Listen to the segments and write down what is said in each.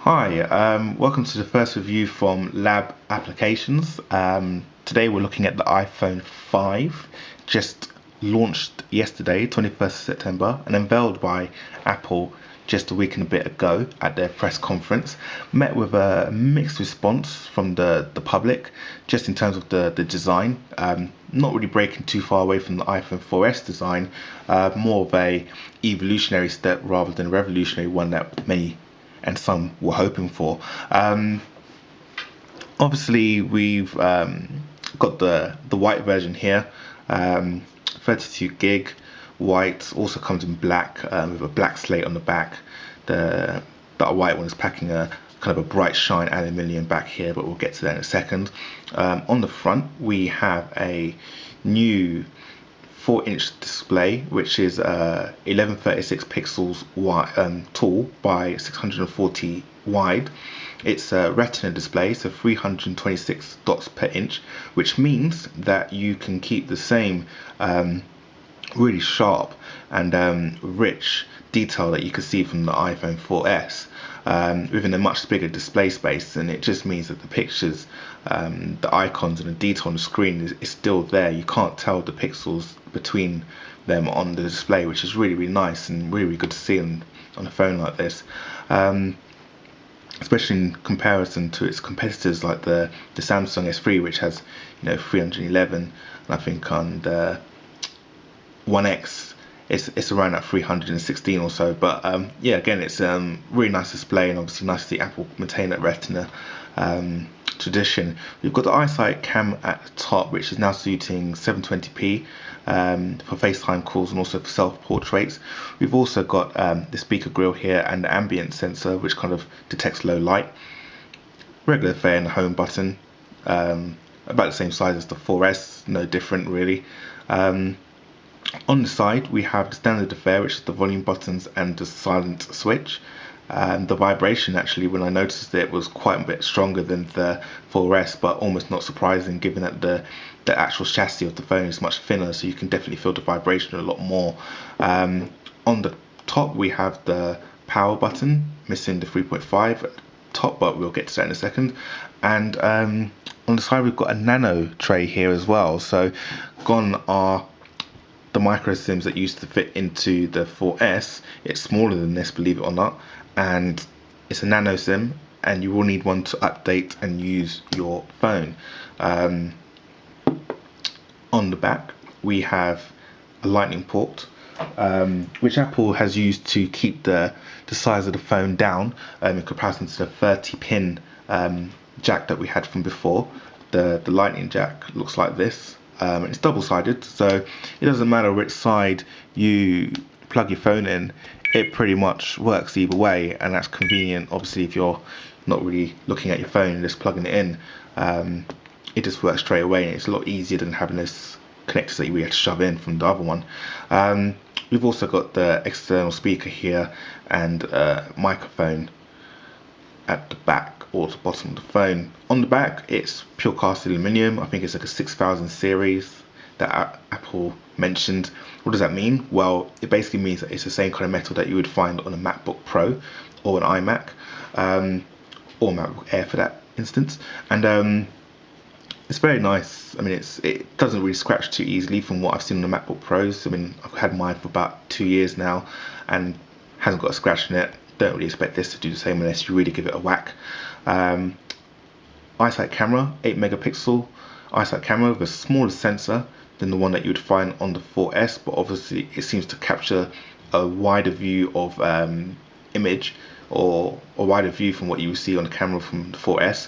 Hi, welcome to the first review from LABapplications. Today we're looking at the iPhone 5, just launched yesterday, 21st of September, and unveiled by Apple just a week and a bit ago at their press conference. Met with a mixed response from the public, just in terms of the design. Not really breaking too far away from the iPhone 4S design, more of a evolutionary step rather than a revolutionary one that many and some were hoping for. Obviously, we've got the white version here, 32 gig white. Also comes in black with a black slate on the back. The white one is packing a kind of a bright shine aluminium back here, but we'll get to that in a second. On the front, we have a new 4-inch display, which is 1136 pixels wide, tall by 640 wide. It's a retina display, so 326 dots per inch, which means that you can keep the same really sharp and rich detail that you can see from the iPhone 4S within a much bigger display space, and it just means that the pictures, the icons and the detail on the screen is still there. You can't tell the pixels between them on the display, which is really nice and really good to see on a phone like this. Especially in comparison to its competitors like the Samsung S3, which has 311, and I think on the 1X it's around that 316 or so. But yeah, again, it's really nice display, and obviously nice to see Apple maintain that retina tradition. We've got the iSight cam at the top, which is now suiting 720p for FaceTime calls and also for self-portraits. We've also got the speaker grill here and the ambient sensor, which kind of detects low light. Regular fare and the home button, about the same size as the 4S, no different really. On the side, we have the standard affair, which is the volume buttons and the silent switch. The vibration, actually, when I noticed it, was quite a bit stronger than the 4S, but almost not surprising given that the actual chassis of the phone is much thinner, so you can definitely feel the vibration a lot more. On the top, we have the power button, missing the 3.5 at the top, but we'll get to that in a second. And on the side, we've got a nano tray here as well. So gone are the micro SIMs that used to fit into the 4S. It's smaller than this, believe it or not, and it's a nano SIM, and you will need one to update and use your phone. On the back, we have a lightning port, which Apple has used to keep the size of the phone down in comparison to the 30-pin jack that we had from before. The lightning jack looks like this. It's double-sided, so it doesn't matter which side you plug your phone in, it pretty much works either way, and that's convenient. Obviously, if you're not really looking at your phone and just plugging it in, it just works straight away, and it's a lot easier than having this connector that you really have to shove in from the other one. We've also got the external speaker here and microphone at the back or the bottom of the phone. On the back, it's pure cast aluminium. I think it's like a 6000 series that Apple mentioned. What does that mean? Well, it basically means that it's the same kind of metal that you would find on a MacBook Pro or an iMac, or MacBook Air for that instance. And it's very nice. I mean, it doesn't really scratch too easily from what I've seen on the MacBook Pros. I mean, I've had mine for about 2 years now and hasn't got a scratch in it. Don't really expect this to do the same unless you really give it a whack. iSight camera, 8 megapixel iSight camera with a smaller sensor than the one that you would find on the 4S, but obviously it seems to capture a wider view of image, or a wider view from what you would see on the camera from the 4S,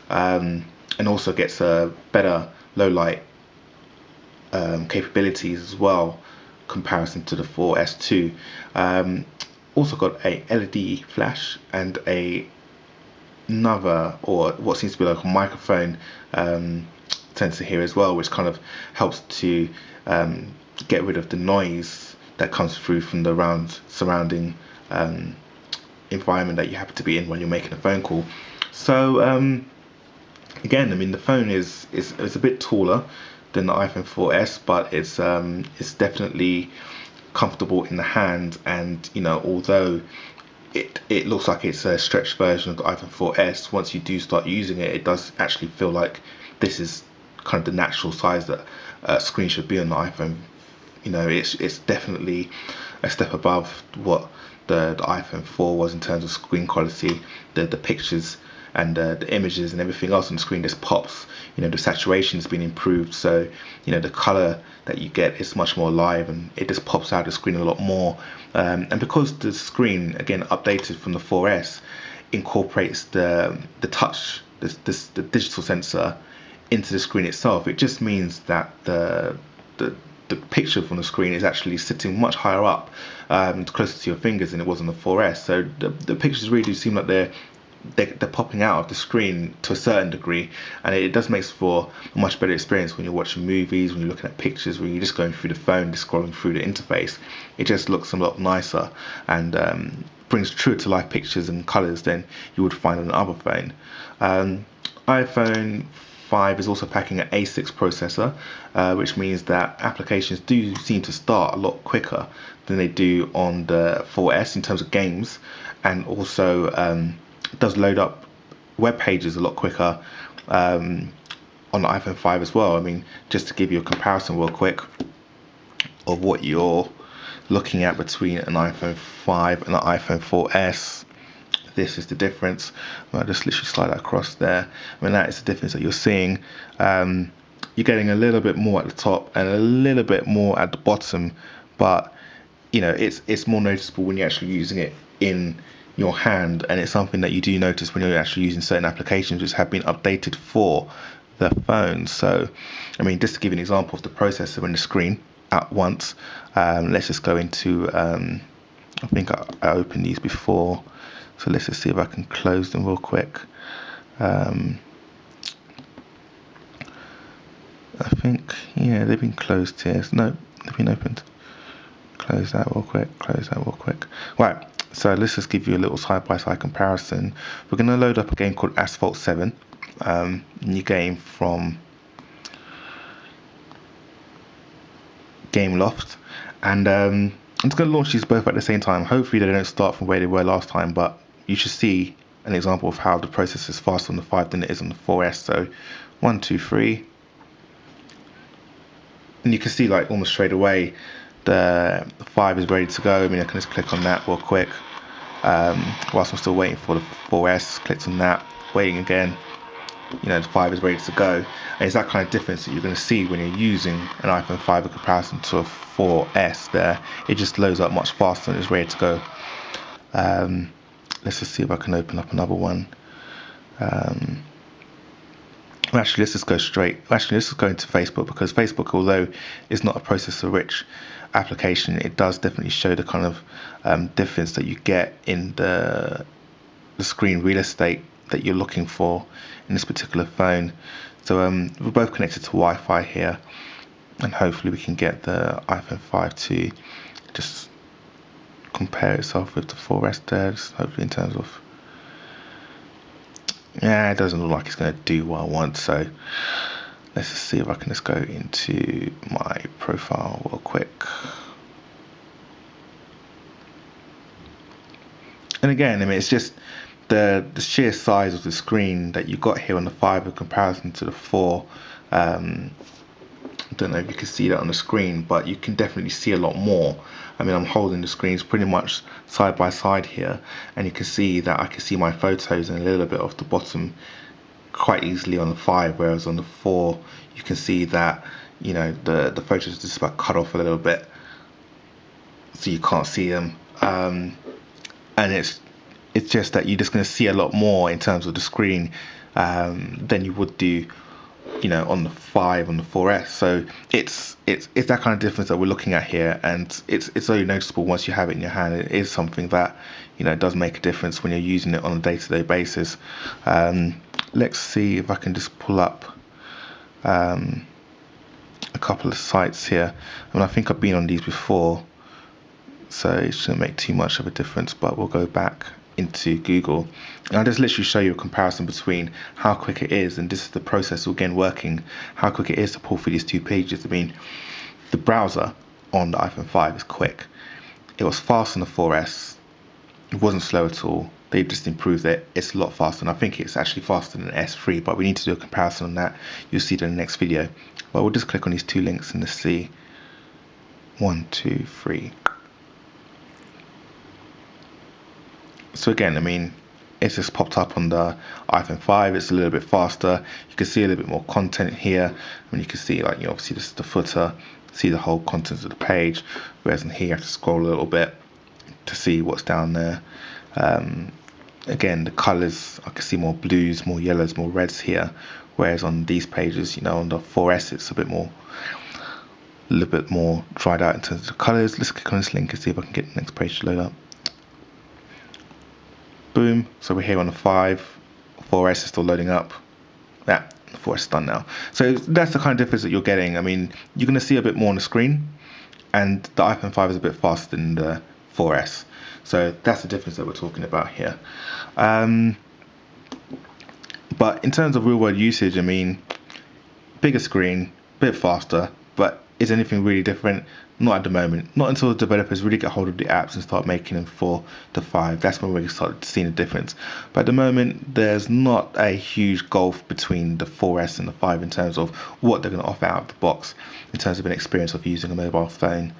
and also gets a better low light capabilities as well comparison to the 4S2. Also got a LED flash and another, or what seems to be like a microphone sensor here as well, which kind of helps to get rid of the noise that comes through from the surrounding environment that you happen to be in when you're making a phone call. So again, I mean, the phone is a bit taller than the iPhone 4S, but it's definitely comfortable in the hand, and although it looks like it's a stretched version of the iPhone 4S. Once you do start using it, it does actually feel like this is kind of the natural size that screen should be on the iPhone. It's definitely a step above what the iPhone 4 was in terms of screen quality. The pictures and the images and everything else on the screen just pops. The saturation has been improved, so the color that you get is much more alive, and it just pops out the screen a lot more. And because the screen, again updated from the 4S, incorporates the touch, the digital sensor into the screen itself, it just means that the picture from the screen is actually sitting much higher up, closer to your fingers than it was on the 4S. So the pictures really do seem like they're popping out of the screen to a certain degree, and it does make for a much better experience when you're watching movies, when you're looking at pictures, when you're just going through the phone, just scrolling through the interface. It just looks a lot nicer, and brings truer to life pictures and colors than you would find on an other phone. iPhone 5 is also packing an A6 processor, which means that applications do seem to start a lot quicker than they do on the 4S in terms of games, and also it does load up web pages a lot quicker on the iPhone 5 as well. I mean, just to give you a comparison real quick of what you're looking at between an iPhone 5 and an iPhone 4S. This is the difference. I'll just literally slide that across there. I mean, that is the difference that you're seeing. You're getting a little bit more at the top and a little bit more at the bottom, but it's more noticeable when you're actually using it in your hand, and it's something that you do notice when you're actually using certain applications which have been updated for the phone. So, I mean, just to give you an example of the processor and the screen at once, let's just go into, I think I opened these before, so let's just see if I can close them real quick. I think, yeah, they've been closed here. No, they've been opened. Close that real quick. Right, so let's just give you a little side-by-side comparison. We're going to load up a game called Asphalt 7, new game from Gameloft, and I'm just going to launch these both at the same time. Hopefully they don't start from where they were last time, but you should see an example of how the process is faster on the 5 than it is on the 4S. So 1, 2, 3, and you can see like almost straight away the 5 is ready to go. I mean, I can just click on that real quick whilst I'm still waiting for the 4S. Clicked on that, waiting again. The 5 is ready to go, and it's that kind of difference that you're going to see when you're using an iPhone 5 in comparison to a 4S. There, it just loads up much faster and is ready to go. Let's just see if I can open up another one. Actually, let's just go let's just go into Facebook, because Facebook, although it's not a processor-rich application, it does definitely show the kind of difference that you get in the screen real estate that you're looking for in this particular phone. So we're both connected to Wi-Fi here, and hopefully we can get the iPhone 5 to just compare itself with the 4S there, just hopefully in terms of, yeah, it doesn't look like it's going to do what I want. So let's just see if I can just go into my profile real quick. And again, I mean, it's just the sheer size of the screen that you got here on the 5 in comparison to the 4. I don't know if you can see that on the screen, but you can definitely see a lot more. I mean, I'm holding the screens pretty much side by side here, and you can see that I can see my photos and a little bit of the bottom quite easily on the 5, whereas on the 4 you can see that the photos are just about cut off a little bit, so you can't see them, and it's just that you're just going to see a lot more in terms of the screen than you would do on the 5 on the 4S. So it's that kind of difference that we're looking at here, and it's only noticeable once you have it in your hand. It is something that does make a difference when you're using it on a day-to-day basis. Let's see if I can just pull up a couple of sites here. I mean, I think I've been on these before, so it shouldn't make too much of a difference, but we'll go back into Google, and I'll just literally show you a comparison between how quick it is, and this is the process again working, how quick it is to pull through these 2 pages. I mean, the browser on the iPhone 5 is quick. It was fast on the 4S, It wasn't slow at all. They just improved it. It's a lot faster, and I think it's actually faster than S3. But we need to do a comparison on that. You'll see it in the next video. But we'll just click on these two links and see. 1, 2, 3. So again, I mean, it's just popped up on the iPhone 5. It's a little bit faster. You can see a little bit more content here. I mean, you can see, like, obviously this is the footer, see the whole contents of the page, whereas in here you have to scroll a little bit to see what's down there. Again, the colors, I can see more blues, more yellows, more reds here, whereas on these pages, on the 4S, it's a little bit more dried out in terms of the colors. Let's click on this link and see if I can get the next page to load up. Boom. So we're here on the 4S is still loading up. The 4S is done now. So that's the kind of difference that you're getting. I mean, you're going to see a bit more on the screen, and the iPhone 5 is a bit faster than the 4S. So that's the difference that we're talking about here. But in terms of real world usage, I mean, bigger screen, bit faster, but is anything really different? Not at the moment. Not until the developers really get hold of the apps and start making them for the 5. That's when we start seeing a difference. But at the moment, there's not a huge gulf between the 4S and the 5 in terms of what they're going to offer out of the box in terms of an experience of using a mobile phone.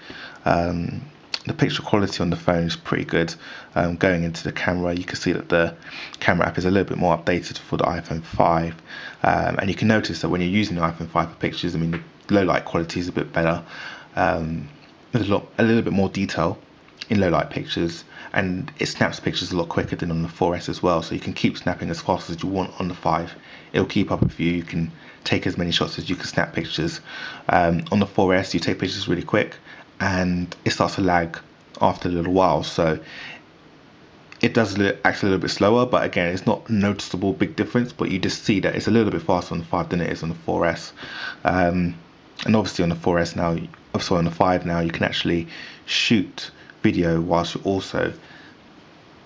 The picture quality on the phone is pretty good. Going into the camera, you can see that the camera app is a little bit more updated for the iPhone 5, and you can notice that when you're using the iPhone 5 for pictures, I mean, the low light quality is a bit better. There's a little bit more detail in low light pictures, and it snaps pictures a lot quicker than on the 4S as well, so you can keep snapping as fast as you want on the 5. It'll keep up with you. You can take as many shots as you can snap pictures. On the 4S, you take pictures really quick, and it starts to lag after a little while, so it does act a little bit slower, but again, it's not a noticeable big difference, but you just see that it's a little bit faster on the 5 than it is on the 4S. And obviously on the 4S now, also on the 5 now, you can actually shoot video whilst you're also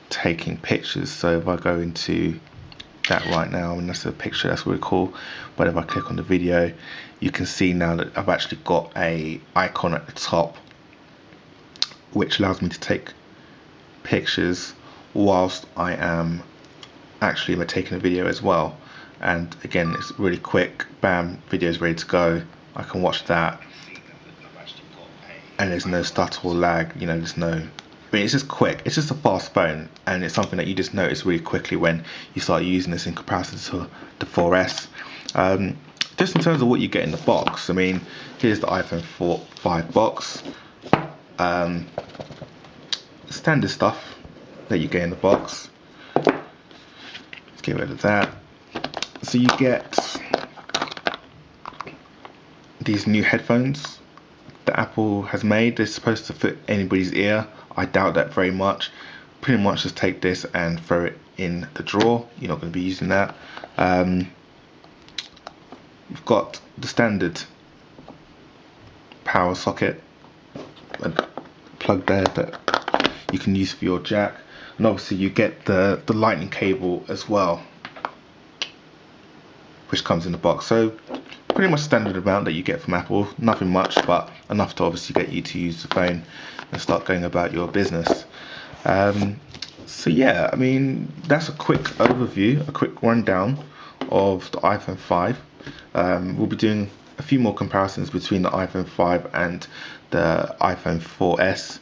taking pictures. So if I go into that right now, and that's a picture, that's really cool, but if I click on the video, you can see now that I've actually got a icon at the top which allows me to take pictures whilst I am actually taking a video as well. And again, it's really quick, bam, video is ready to go. I can watch that, and there's no stutter or lag, there's no, I mean, it's just quick. It's just a fast phone, and it's something that you just notice really quickly when you start using this in comparison to the 4S. Just in terms of what you get in the box, I mean, here's the iPhone 5 box. Standard stuff that you get in the box. Let's get rid of that. So you get these new headphones that Apple has made. They're supposed to fit anybody's ear. I doubt that very much. Pretty much just take this and throw it in the drawer. You're not going to be using that. You've got the standard power socket, a plug there that you can use for your jack, and obviously you get the lightning cable as well, which comes in the box. So pretty much standard amount that you get from Apple. Nothing much, but enough to obviously get you to use the phone and start going about your business. So yeah, I mean, that's a quick overview, a quick rundown of the iPhone 5. We'll be doing a few more comparisons between the iPhone 5 and the iPhone 4S,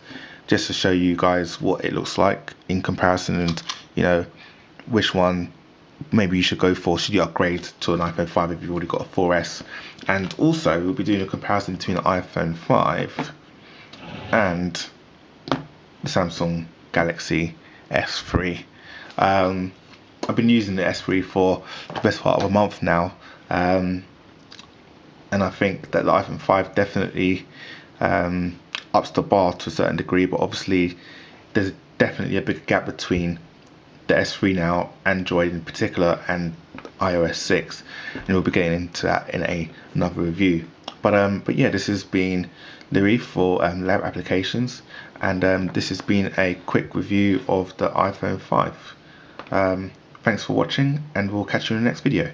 just to show you guys what it looks like in comparison, and which one maybe you should go for. Should you upgrade to an iPhone 5 if you've already got a 4S? And also we'll be doing a comparison between the iPhone 5 and the Samsung Galaxy S3. I've been using the S3 for the best part of a month now, and I think that the iPhone 5 definitely ups the bar to a certain degree, but obviously there's definitely a big gap between the S3 now, Android in particular, and iOS 6, and we'll be getting into that in another review. But yeah, this has been Louis for Lab Applications, and this has been a quick review of the iPhone 5. Thanks for watching, and we'll catch you in the next video.